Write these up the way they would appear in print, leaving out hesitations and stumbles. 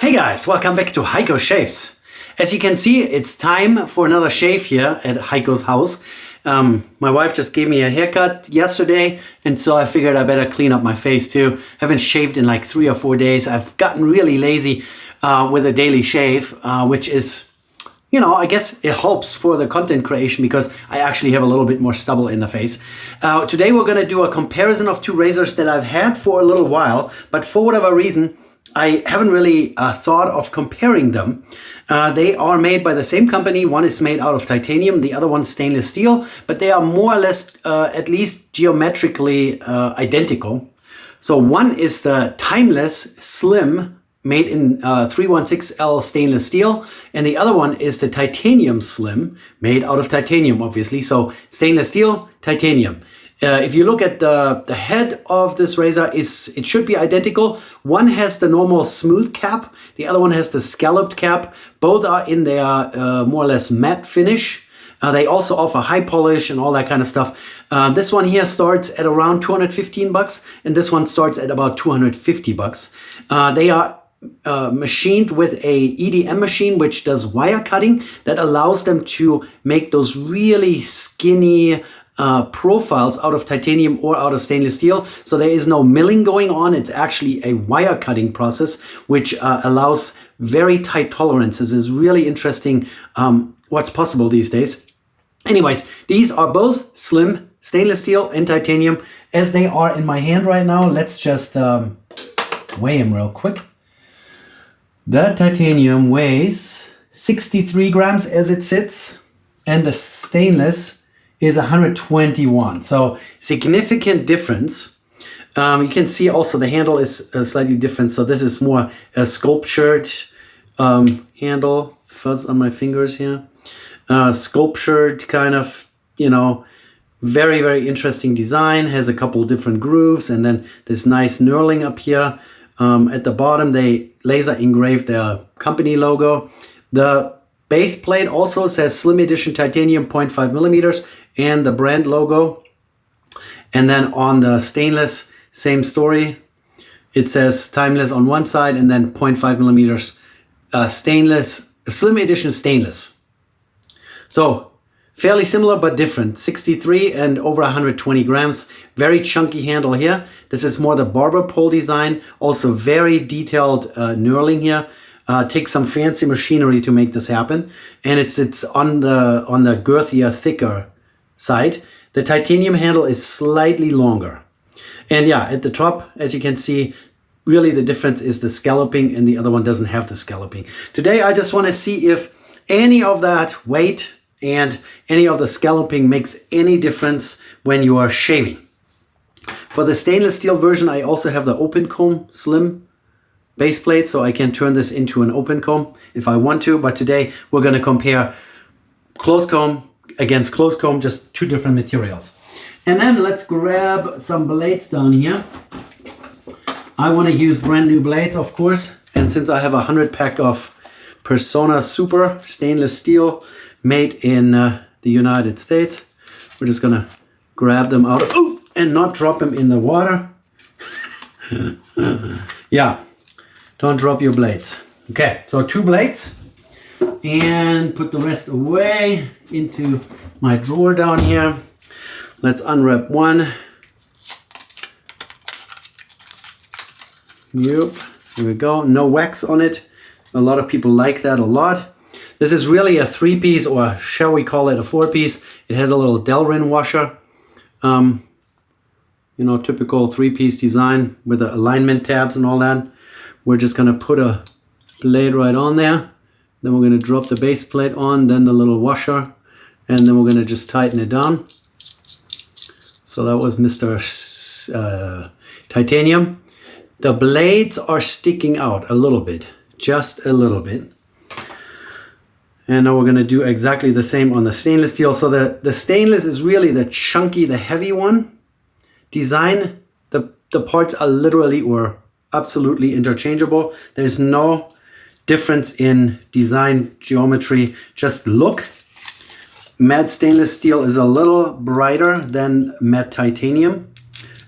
Hey guys, welcome back to Heiko Shaves. As you can see, it's time for another shave here at Heiko's house. My wife just gave me a haircut yesterday, and so I figured I better clean up my face too. Haven't shaved in like 3 or 4 days. I've gotten really lazy with a daily shave, which is, you know, I guess it helps for the content creation because I actually have a little bit more stubble in the face. Today we're gonna do a comparison of two razors that I've had for a little while, but for whatever reason, I haven't really thought of comparing them. They are made by the same company. One is made out of titanium, the other one stainless steel, but they are more or less, at least geometrically identical. So one is the timeless slim made in 316L stainless steel, and the other one is the titanium slim made out of titanium, obviously. So stainless steel, titanium. If you look at the head of this razor, it should be identical. One has the normal smooth cap, the other one has the scalloped cap. Both are in their more or less matte finish. They also offer high polish and all that kind of stuff. This one here starts at around 215 bucks, and this one starts at about 250 bucks. They are machined with a EDM machine which does wire cutting that allows them to make those really skinny profiles out of titanium or out of stainless steel. So there is no milling going on. It's actually a wire cutting process which allows very tight tolerances. It's really interesting what's possible these days. Anyways, these are both slim stainless steel and titanium as they are in my hand right now. Let's just weigh them real quick. The titanium weighs 63 grams as it sits, and the stainless is 121. So significant difference. You can see also the handle is slightly different. So this is more a sculptured handle. Fuzz on my fingers here. Sculptured kind of, you know, very, very interesting design. Has a couple different grooves, and then this nice knurling up here. At the bottom, they laser engraved their company logo. The base plate also says Slim Edition Titanium 0.5 millimeters and the brand logo. And then on the stainless, same story. It says Timeless on one side and then 0.5 millimeters stainless, Slim Edition stainless. So fairly similar but different. 63 and over 120 grams. Very chunky handle here. This is more the barber pole design. Also very detailed knurling here. Takes some fancy machinery to make this happen. And it's on the girthier, thicker side. The titanium handle is slightly longer. And yeah, at the top, as you can see, really the difference is the scalloping, and the other one doesn't have the scalloping. Today, I just want to see if any of that weight and any of the scalloping makes any difference when you are shaving. For the stainless steel version, I also have the open comb slim base plate, so I can turn this into an open comb if I want to. But today we're going to compare closed comb against closed comb, just two different materials. And then let's grab some blades down here. I want to use brand new blades, of course. And since I have a 100-pack of Persona Super stainless steel made in the United States, we're just going to grab them out and not drop them in the water. Yeah. Don't drop your blades. Okay, so 2 blades, and put the rest away into my drawer down here. Let's unwrap one. Yep, here we go. No wax on it. A lot of people like that a lot. This is really a 3-piece, or shall we call it a 4-piece. It has a little Delrin washer. You know, typical 3-piece design with the alignment tabs and all that. We're just going to put a blade right on there. Then we're going to drop the base plate on, then the little washer, and then we're going to just tighten it down. So that was Mr. Titanium. The blades are sticking out a little bit, just a little bit. And now we're going to do exactly the same on the stainless steel. So the stainless is really the chunky, the heavy one. Design, the parts are literally or absolutely interchangeable. There's no difference in design, geometry, just look. Matte stainless steel is a little brighter than matte titanium.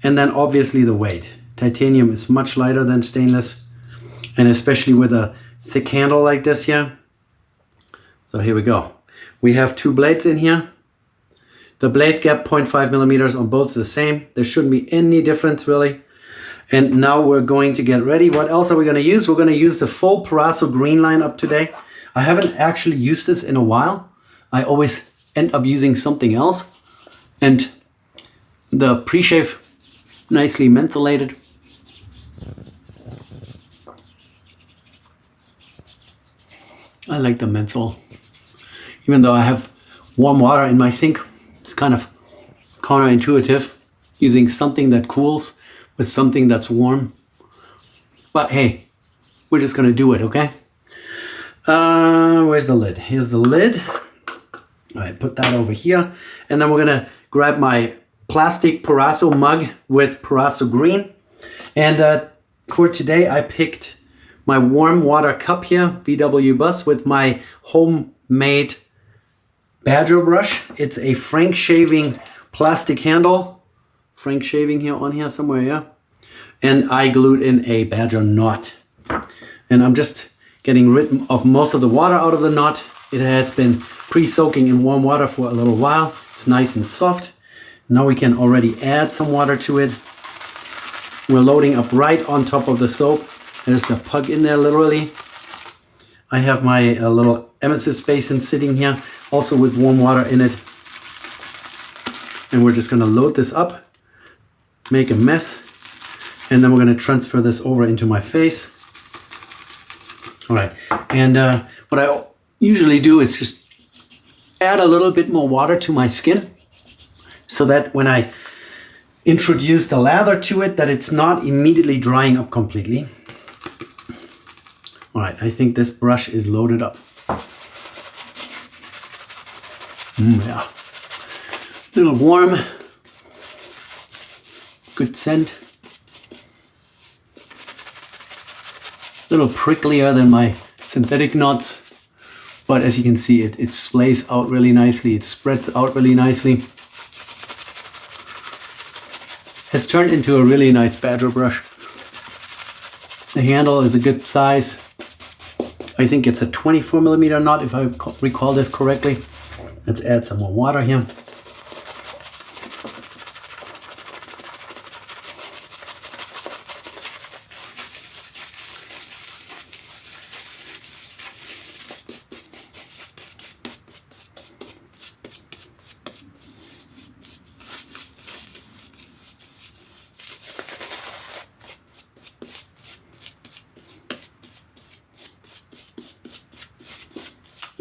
And then obviously the weight. Titanium is much lighter than stainless. And especially with a thick handle like this here. So here we go. We have 2 blades in here. The blade gap 0.5 millimeters on both the same. There shouldn't be any difference really. And now we're going to get ready. What else are we going to use? We're going to use the full Proraso green lineup today. I haven't actually used this in a while. I always end up using something else. And the pre-shave, nicely mentholated. I like the menthol. Even though I have warm water in my sink, it's kind of counterintuitive using something that cools with something that's warm. But hey, we're just gonna do it, okay? Where's the lid? Here's the lid. All right, put that over here. And then we're gonna grab my plastic Proraso mug with Proraso green. And for today, I picked my warm water cup here, VW Bus, with my homemade badger brush. It's a Frank shaving plastic handle. Frank shaving here on here somewhere, yeah. And I glued in a badger knot. And I'm just getting rid of most of the water out of the knot. It has been pre-soaking in warm water for a little while. It's nice and soft. Now we can already add some water to it. We're loading up right on top of the soap. There's the plug in there literally. I have my little emesis basin sitting here, also with warm water in it. And we're just gonna load this up, make a mess, and then we're gonna transfer this over into my face. All right, and what I usually do is just add a little bit more water to my skin so that when I introduce the lather to it, that it's not immediately drying up completely. All right, I think this brush is loaded up. Yeah, a little warm, good scent. A little pricklier than my synthetic knots, but as you can see, it splays out really nicely. It spreads out really nicely. Has turned into a really nice badger brush. The handle is a good size. I think it's a 24 millimeter knot if I recall this correctly. Let's add some more water here.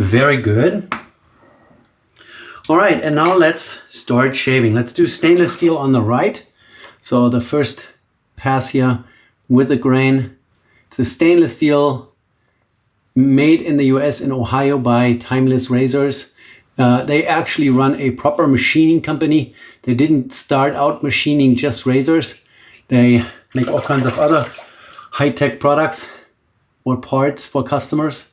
Very good. All right, and now let's start shaving. Let's do stainless steel on the right. So the first pass here with the grain. It's a stainless steel made in the US in Ohio by Timeless Razors. They actually run a proper machining company. They didn't start out machining just razors. They make all kinds of other high-tech products or parts for customers.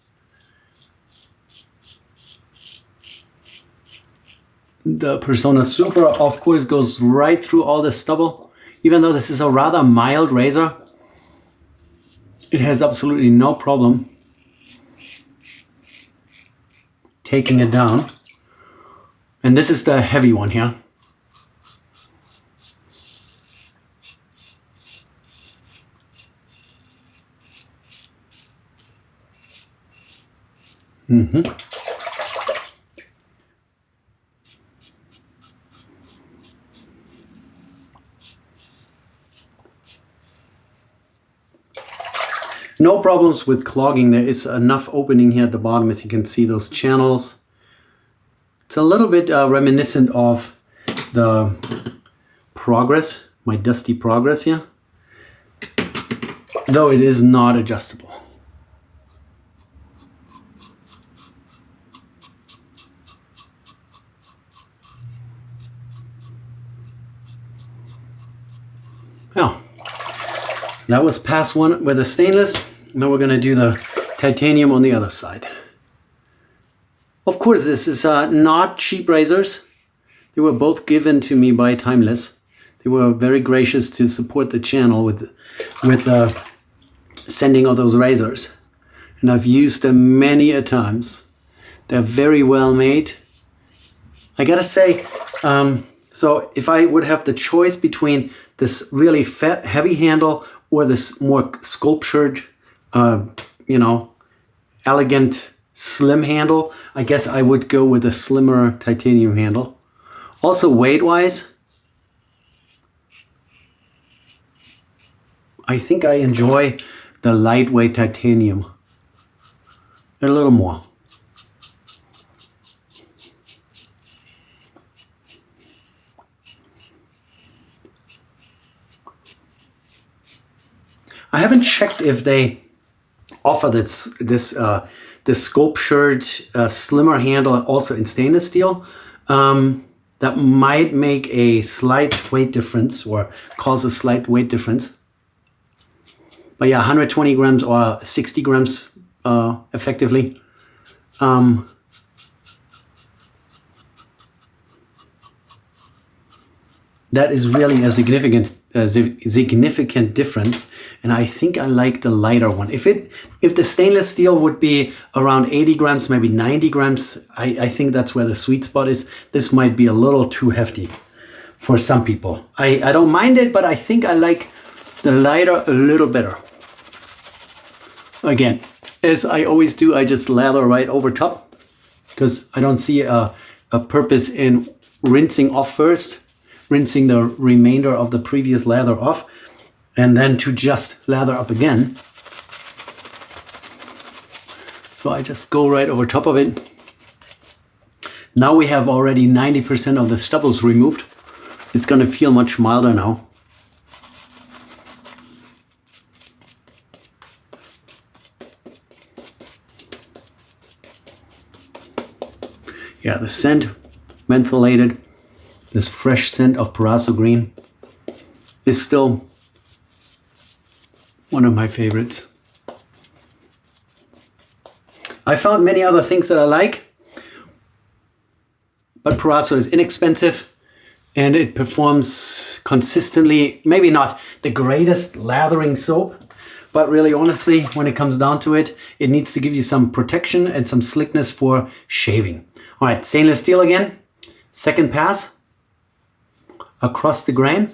The Persona Super, of course, goes right through all the stubble. Even though this is a rather mild razor, it has absolutely no problem taking it down. And this is the heavy one here. No problems with clogging. There is enough opening here at the bottom, as you can see those channels. It's a little bit reminiscent of the Progress, my dusty Progress here, though it is not adjustable. Now, that was pass one with the stainless. Now we're gonna do the titanium on the other side. Of course, this is not cheap razors. They were both given to me by Timeless. They were very gracious to support the channel with sending of those razors. And I've used them many a times. They're very well made. I gotta say, so if I would have the choice between this really fat, heavy handle or this more sculptured, elegant, slim handle, I guess I would go with a slimmer titanium handle. Also weight-wise, I think I enjoy the lightweight titanium a little more. I haven't checked if they offer this sculptured slimmer handle also in stainless steel. That might make a slight weight difference or cause a slight weight difference. But yeah, 120 grams or 60 grams effectively. That is really a significant difference, and I think I like the lighter one. If the stainless steel would be around 80 grams, maybe 90 grams, I think that's where the sweet spot is. This might be a little too hefty for some people. I don't mind it, but I think I like the lighter a little better. Again, as I always do, I just lather right over top because I don't see a purpose in rinsing off first. Rinsing the remainder of the previous lather off and then to just lather up again. So I just go right over top of it. Now we have already 90% of the stubbles removed. It's going to feel much milder now. Yeah, the scent, mentholated. This fresh scent of Paraso green is still one of my favorites. I found many other things that I like, but Paraso is inexpensive and it performs consistently. Maybe not the greatest lathering soap, but really honestly, when it comes down to it, it needs to give you some protection and some slickness for shaving. All right, stainless steel again, second pass. Across the grain.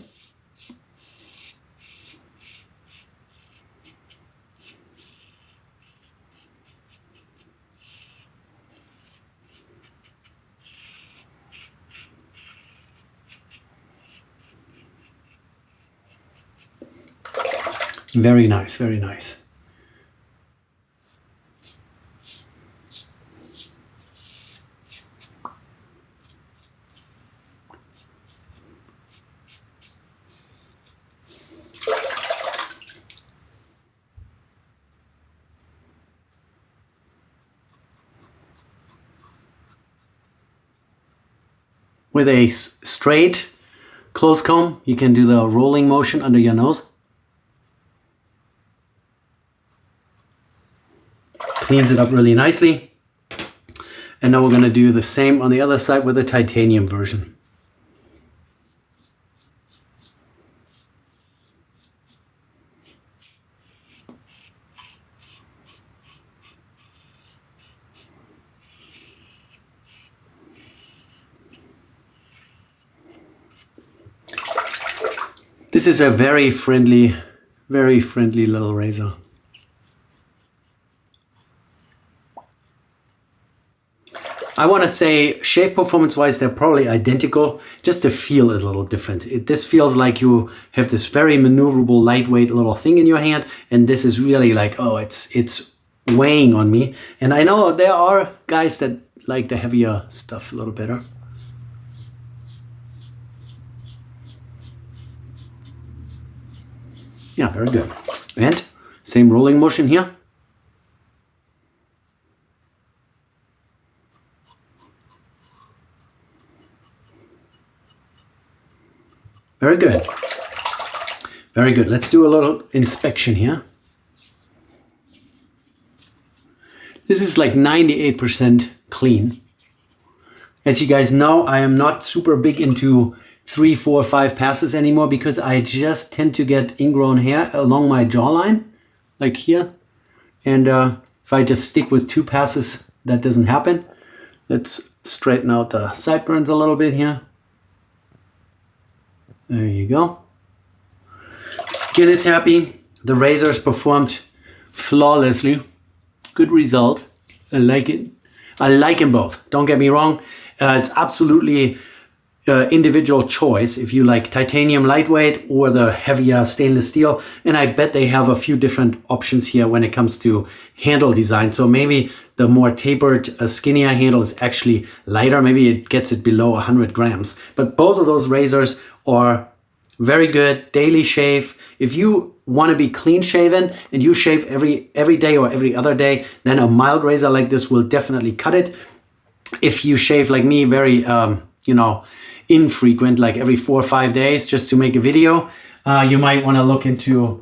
Very nice, very nice. With a straight close comb, you can do the rolling motion under your nose. Cleans it up really nicely. And now we're going to do the same on the other side with the titanium version. This is a very friendly little razor. I want to say shave performance wise, they're probably identical, just the feel is a little different. This feels like you have this very maneuverable, lightweight little thing in your hand. And this is really like, oh, it's weighing on me. And I know there are guys that like the heavier stuff a little better. Yeah, very good. And same rolling motion here. Very good. Very good. Let's do a little inspection here. This is like 98% clean. As you guys know, I am not super big into 3, 4, 5 passes anymore because I just tend to get ingrown hair along my jawline. like here. And if I just stick with 2 passes, that doesn't happen. Let's straighten out the sideburns a little bit here. There you go. Skin is happy. The razors performed flawlessly. Good result. I like it. I like them both. Don't get me wrong. It's absolutely individual choice if you like titanium lightweight or the heavier stainless steel. And I bet they have a few different options here when it comes to handle design. So maybe the more tapered, skinnier handle is actually lighter. Maybe it gets it below 100 grams. But both of those razors are very good. Daily shave. If you want to be clean shaven and you shave every day or every other day, then a mild razor like this will definitely cut it. If you shave like me, very infrequent, like every 4 or 5 days just to make a video, you might want to look into,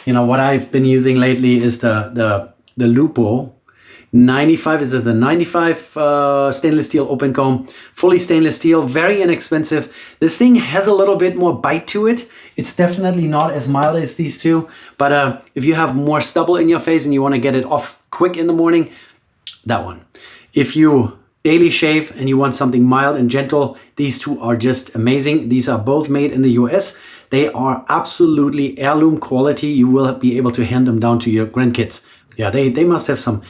what I've been using lately is the Lupo 95. Is it the 95 stainless steel open comb, fully stainless steel, very inexpensive. This thing has a little bit more bite to it. It's definitely not as mild as these two, but if you have more stubble in your face and you want to get it off quick in the morning, that one. If you daily shave and you want something mild and gentle, these two are just amazing. These are both made in the US. They are absolutely heirloom quality. You will be able to hand them down to your grandkids. Yeah, they must have some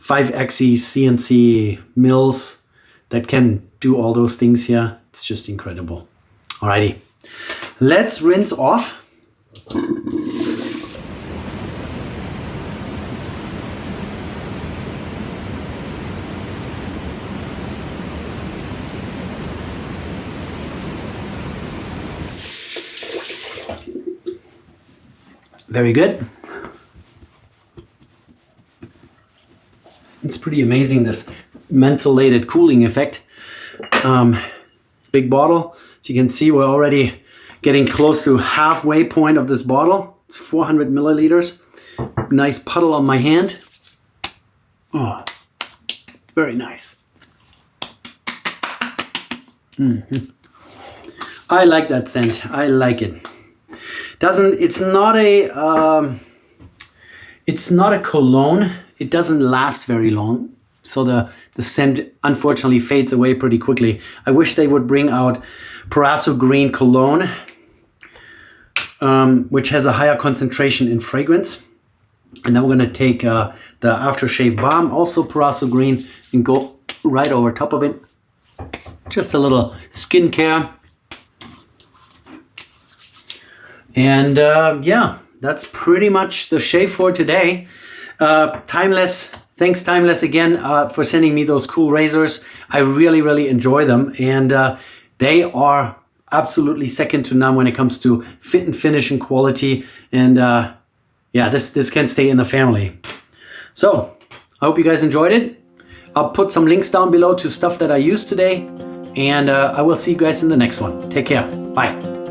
5-axis CNC mills that can do all those things here. It's just incredible. Alrighty, let's rinse off. Very good. It's pretty amazing, this mentholated cooling effect. Big bottle. As you can see, we're already getting close to halfway point of this bottle. It's 400 milliliters. Nice puddle on my hand. Oh, very nice. I like that scent. I like it. It's not a cologne. It doesn't last very long. So the scent unfortunately fades away pretty quickly. I wish they would bring out Parasso Green cologne, which has a higher concentration in fragrance. And then we're going to take the aftershave balm, also Parasso Green, and go right over top of it. Just a little skincare. And yeah, that's pretty much the shave for today. Timeless, thanks Timeless again for sending me those cool razors. I really enjoy them, and they are absolutely second to none when it comes to fit and finish and quality. And yeah, this can stay in the family. So I hope you guys enjoyed it. I'll put some links down below to stuff that I used today, and I will see you guys in the next one. Take care. Bye.